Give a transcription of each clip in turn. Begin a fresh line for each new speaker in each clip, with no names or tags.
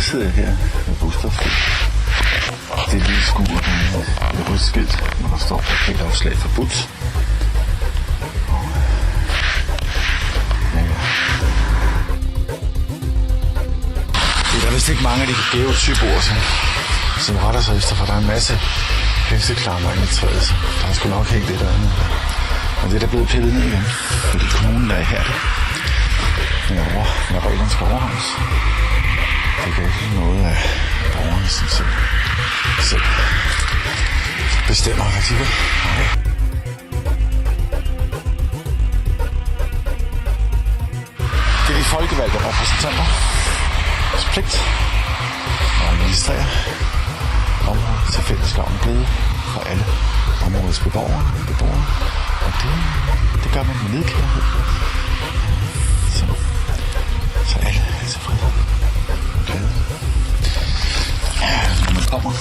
sidder jeg her med busstofskyld. Det er et lille skur med et rødt skilt, hvor der står parkeringsafslag forbudt. Det er der vist ikke mange af de gave typer, som retter sig efter, for der er en masse hesteklammer inde i træet, så der er sgu nok helt det derinde. Og det er der blevet pillet ned igen, fordi kommunen der er her, når reglerne skal overholdes. Det kan ikke noget af borgerne, som selv bestemmer, hvad de vil. Okay. Det er de folkevalgte repræsentanter. Pligt at administrere området til fælles gavn og glæde for alle områdets beboere. Og det gør man med nedkærlighed. Så alle er tilfredse og glade. Når man kommer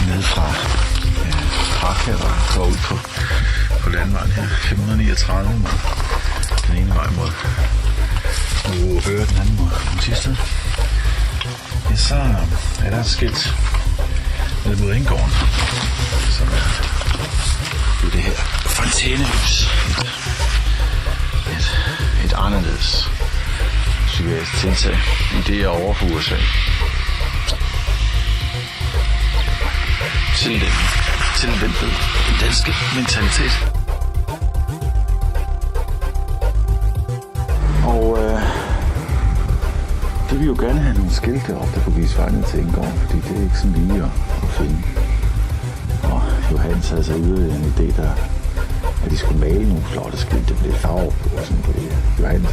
ned fra Park her, der går ud på landvejen her, 539 mod den ene vej mod Øre, den anden mod Tisted. Ja, så er der et skilt nede mod Indgården, som er det her fontænehus. Et anderledes psykiatrisk tiltag i det er over for USA. Tilvendt den danske mentalitet. Og det vil jo gerne have nogle skilte deroppe, der kunne vise vej ned til Indgården, fordi det er ikke sådan lige at finde. Og Johannes havde så yderligere en idé, der at de skulle male nogle flotte skilte, det blev farve på og sådan på det. Johannes,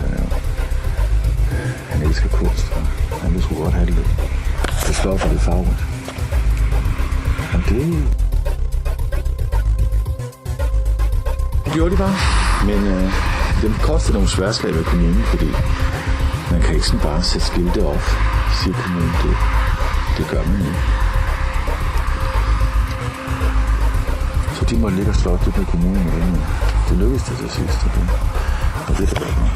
han elsker kunst, og han ville sgu godt have det lidt. Det står for det farvet. Og det gjorde de bare. Men det kostede nogle sværslag ved kommunen, fordi man kan ikke sådan bare sætte skilte op, siger kommunen. Det gør man ikke. Så de måtte ligge og slå op det med kommunen, men det lykkedes det til sidst. Og det er det godt nok.